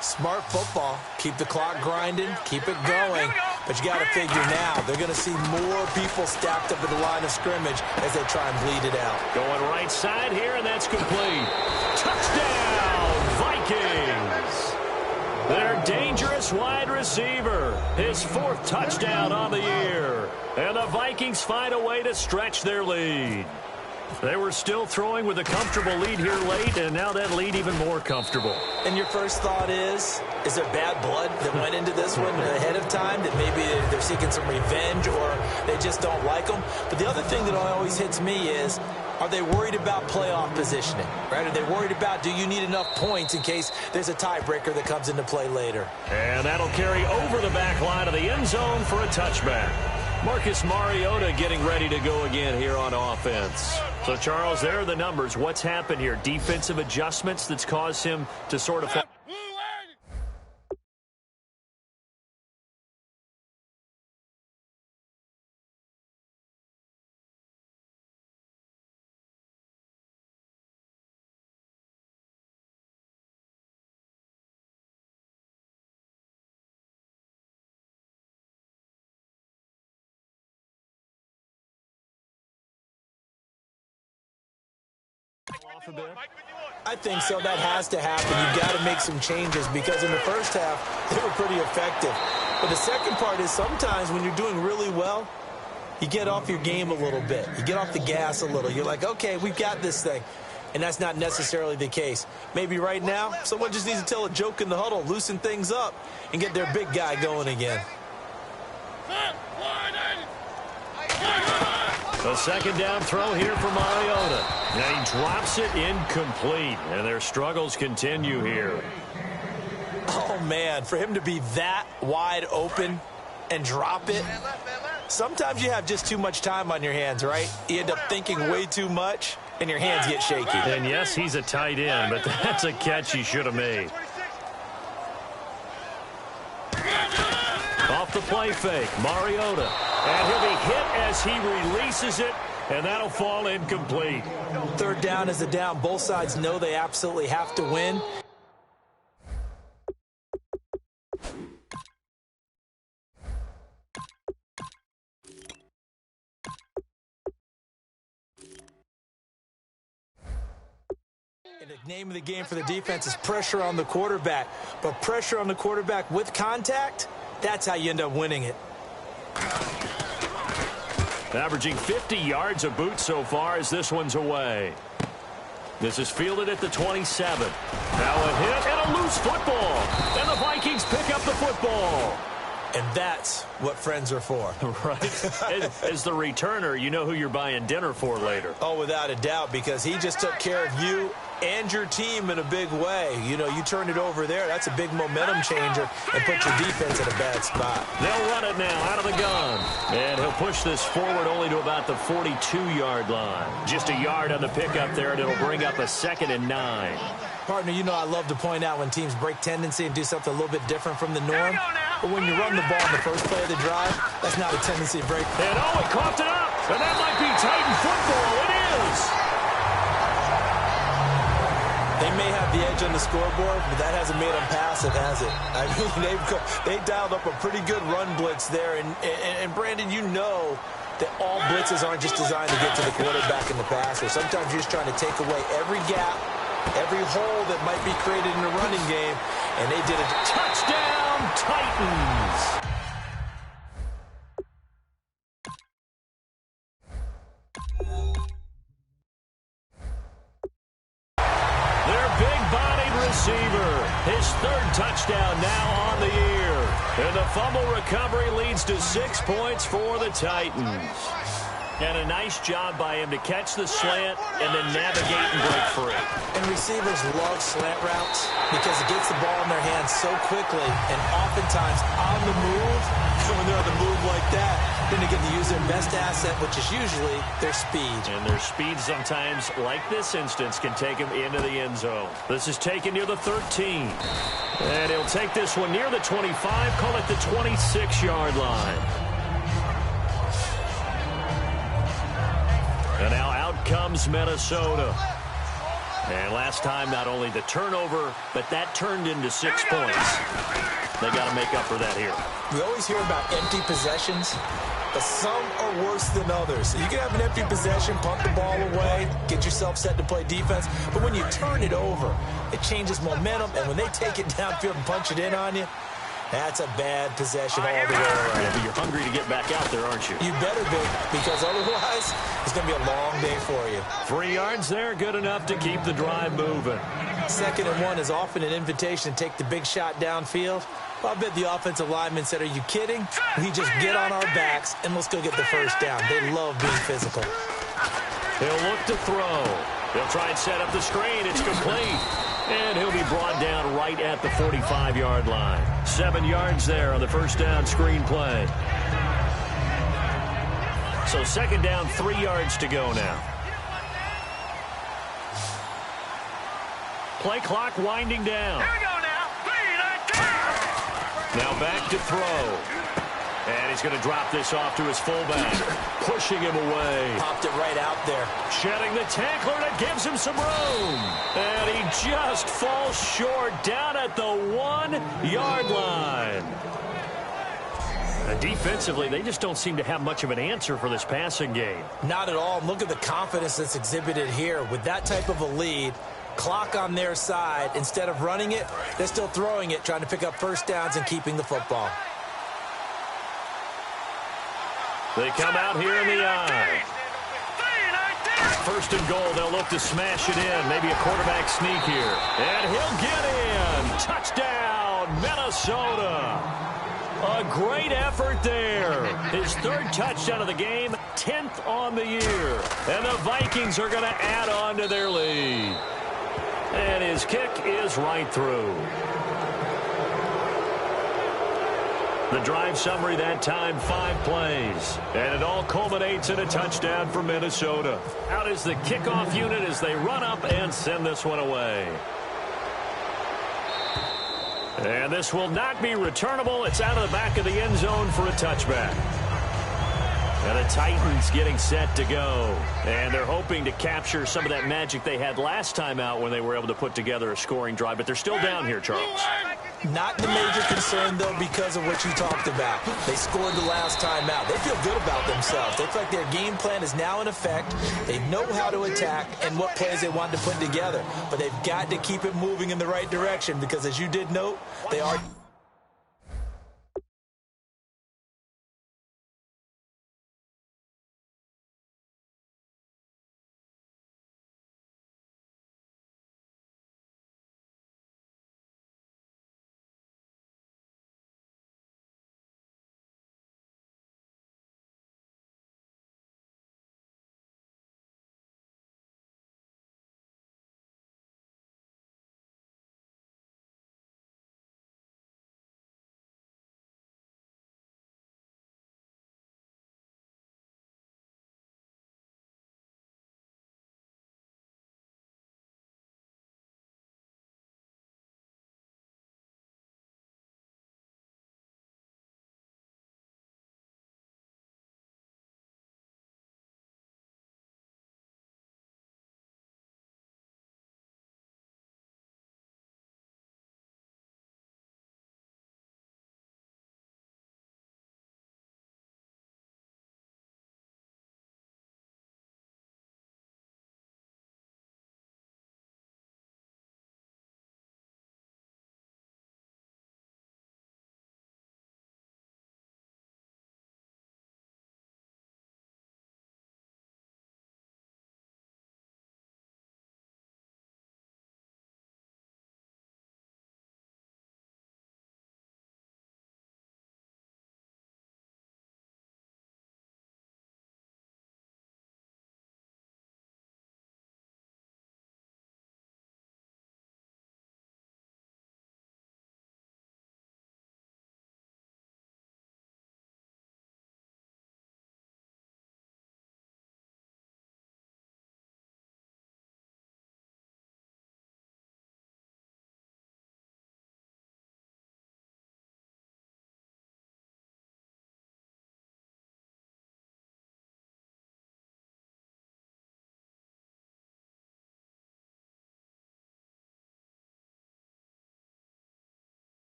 Smart football. Keep the clock grinding. Keep it going. But you got to figure now, they're going to see more people stacked up at the line of scrimmage as they try and bleed it out. Going right side here, and that's complete. Touchdown, Vikings! Their dangerous wide receiver. His 4th touchdown on the year. And the Vikings find a way to stretch their lead. They were still throwing with a comfortable lead here late, and now that lead even more comfortable. And your first thought is there bad blood that went into this one ahead of time, that maybe they're seeking some revenge or they just don't like them? But the other thing that always hits me is, are they worried about playoff positioning, right? Are they worried about, do you need enough points in case there's a tiebreaker that comes into play later? And that'll carry over the back line of the end zone for a touchback. Marcus Mariota getting ready to go again here on offense. So, Charles, there are the numbers. What's happened here? Defensive adjustments that's caused him to sort of... off a bit? I think so. That has to happen. You've got to make some changes because in the first half, they were pretty effective. But the second part is sometimes when you're doing really well, you get off your game a little bit. You get off the gas a little. You're like, okay, we've got this thing. And that's not necessarily the case. Maybe right now, someone just needs to tell a joke in the huddle, loosen things up, and get their big guy going again. A 2nd down throw here for Mariota. Now he drops it incomplete, and their struggles continue here. Oh, man, for him to be that wide open, and drop it. Sometimes you have just too much time on your hands, right? You end up thinking way too much, and your hands get shaky. And yes, he's a tight end, but that's a catch he should have made. Off the play fake, Mariota. And he'll be hit as he releases it, and that'll fall incomplete. Third down is a down. Both sides know they absolutely have to win. And the name of the game for the defense is pressure on the quarterback. But pressure on the quarterback with contact, that's how you end up winning it. Averaging 50 yards a boot so far as this one's away. This is fielded at the 27. Now a hit and a loose football. And the Vikings pick up the football. And that's what friends are for. Right. As the returner, you know who you're buying dinner for later. Oh, without a doubt, because he just took care of you and your team in a big way. You know, you turn it over there. That's a big momentum changer and put your defense in a bad spot. They'll run it now out of the gun. And he'll push this forward only to about the 42-yard line. Just a yard on the pickup there, and it'll bring up a 2nd and 9. Partner, you know I love to point out when teams break tendency and do something a little bit different from the norm. But when you run the ball in the first play of the drive, that's not a tendency to break. And oh, it coughed it up. And that might be Titan football. It is. They may have the edge on the scoreboard, but that hasn't made them passive, has it? I mean, they dialed up a pretty good run blitz there. And Brandon, you know that all blitzes aren't just designed to get to the quarterback and the passer. Sometimes you're just trying to take away every gap, every hole that might be created in the running game, and they did it. Touchdown, Titans. Their big-bodied receiver, his 3rd touchdown now on the year. And the fumble recovery leads to 6 points for the Titans. And a nice job by him to catch the slant and then navigate and break free. And receivers love slant routes because it gets the ball in their hands so quickly and oftentimes on the move. When they're on the move like that, then they get to use their best asset, which is usually their speed. And their speed sometimes, like this instance, can take them into the end zone. This is taken near the 13. And he'll take this one near the 25, call it the 26-yard line. And now out comes Minnesota. And last time, not only the turnover, but that turned into 6 points. They got to make up for that here. We always hear about empty possessions, but some are worse than others. You can have an empty possession, punt the ball away, get yourself set to play defense, but when you turn it over, it changes momentum, and when they take it downfield and punch it in on you, that's a bad possession all the way around. Yeah, but you're hungry to get back out there, aren't you? You better be, because otherwise, it's going to be a long day for you. 3 yards there, good enough to keep the drive moving. 2nd and 1 is often an invitation to take the big shot downfield. Well, I bet the offensive lineman said, are you kidding? We just get on our backs, and let's go get the first down. They love being physical. He'll look to throw. He'll try and set up the screen. It's complete. And he'll be brought down right at the 45-yard line. 7 yards there on the first down screen play. So 2nd down, 3 yards to go now. Play clock winding down. Here we go now. 3, 9, 10. Now back to throw. And he's going to drop this off to his fullback, pushing him away. Popped it right out there. Shedding the tackler that gives him some room. And he just falls short down at the 1-yard line. And defensively, they just don't seem to have much of an answer for this passing game. Not at all. Look at the confidence that's exhibited here. With that type of a lead, clock on their side, instead of running it, they're still throwing it, trying to pick up first downs and keeping the football. They come out here in the eye. 1st and goal, they'll look to smash it in. Maybe a quarterback sneak here. And he'll get in. Touchdown, Minnesota. A great effort there. His 3rd touchdown of the game, 10th on the year. And the Vikings are going to add on to their lead. And his kick is right through. The drive summary that time, 5 plays. And it all culminates in a touchdown for Minnesota. Out is the kickoff unit as they run up and send this one away. And this will not be returnable. It's out of the back of the end zone for a touchback. And the Titans getting set to go. And they're hoping to capture some of that magic they had last time out when they were able to put together a scoring drive. But they're still down here, Charles. Not the major concern, though, because of what you talked about. They scored the last time out. They feel good about themselves. They feel like their game plan is now in effect. They know how to attack and what plays they want to put together. But they've got to keep it moving in the right direction because, as you did note, they are...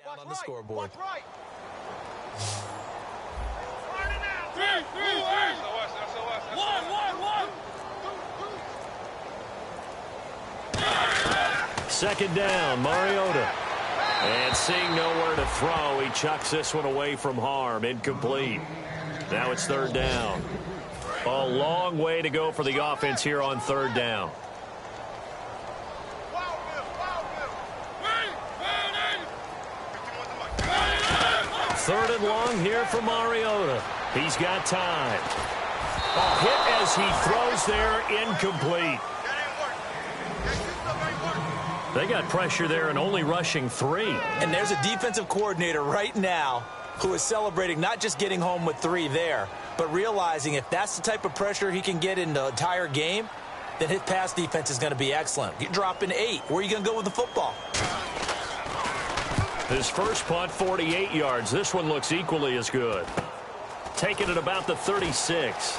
Down on the scoreboard. Right. Second down, Mariota. And seeing nowhere to throw, he chucks this one away from harm. Incomplete. Now it's third down. A long way to go for the offense here on third down. Third and long here for Mariota. He's got time. A hit as he throws there, incomplete. They got pressure there and only rushing 3. And there's a defensive coordinator right now who is celebrating not just getting home with 3 there, but realizing if that's the type of pressure he can get in the entire game, then his pass defense is going to be excellent. You're dropping 8. Where are you going to go with the football? His first punt, 48 yards. This one looks equally as good. Taking it about the 36.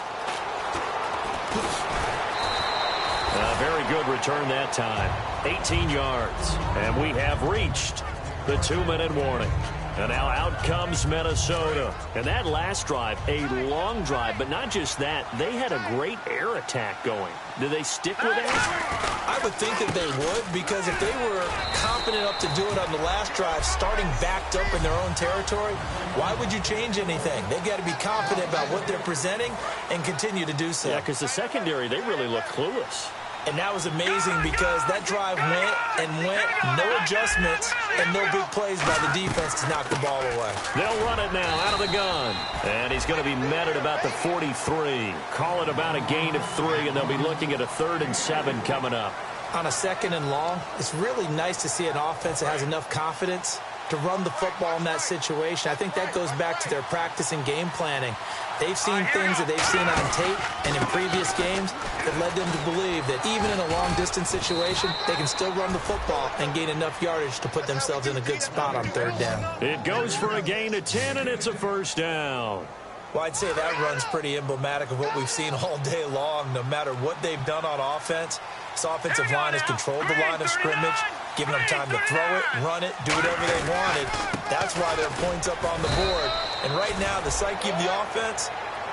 A very good return that time. 18 yards. And we have reached the 2-minute warning. And now out comes Minnesota. And that last drive, a long drive, but not just that. They had a great air attack going. Do they stick with that? I would think that they would, because if they were confident enough to do it on the last drive, starting backed up in their own territory, why would you change anything? They've got to be confident about what they're presenting and continue to do so. Yeah, because the secondary, they really look clueless. And that was amazing because that drive went and went, no adjustments, and no big plays by the defense to knock the ball away. They'll run it now out of the gun. And he's going to be met at about the 43. Call it about a gain of 3, and they'll be looking at a 3rd and 7 coming up. On a 2nd and long, it's really nice to see an offense that has enough confidence to run the football in that situation. I think that goes back to their practice and game planning. They've seen things that they've seen on tape and in previous games that led them to believe that even in a long-distance situation, they can still run the football and gain enough yardage to put themselves in a good spot on 3rd down. It goes for a gain of 10, and it's a 1st down. Well, I'd say that run's pretty emblematic of what we've seen all day long. No matter what they've done on offense, this offensive line has controlled the line of scrimmage, giving them time to throw it, run it, do whatever they wanted. That's why there are points up on the board. And right now, the psyche of the offense,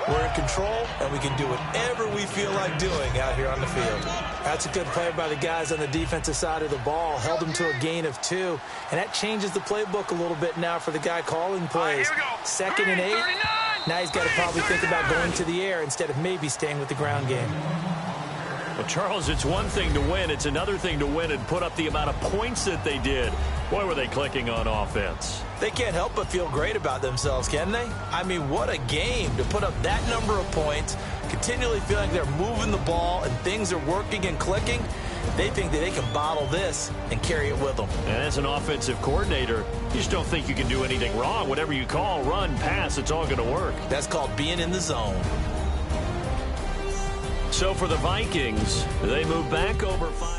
we're in control, and we can do whatever we feel like doing out here on the field. That's a good play by the guys on the defensive side of the ball. Held them to a gain of 2. And that changes the playbook a little bit now for the guy calling plays. 2nd and 8. Now he's got to probably think about going to the air instead of maybe staying with the ground game. Well, Charles, it's one thing to win. It's another thing to win and put up the amount of points that they did. Boy, were they clicking on offense. They can't help but feel great about themselves, can they? I mean, what a game to put up that number of points, continually feeling they're moving the ball and things are working and clicking. They think that they can bottle this and carry it with them. And as an offensive coordinator, you just don't think you can do anything wrong. Whatever you call, run, pass, it's all going to work. That's called being in the zone. So for the Vikings, they move back over 5.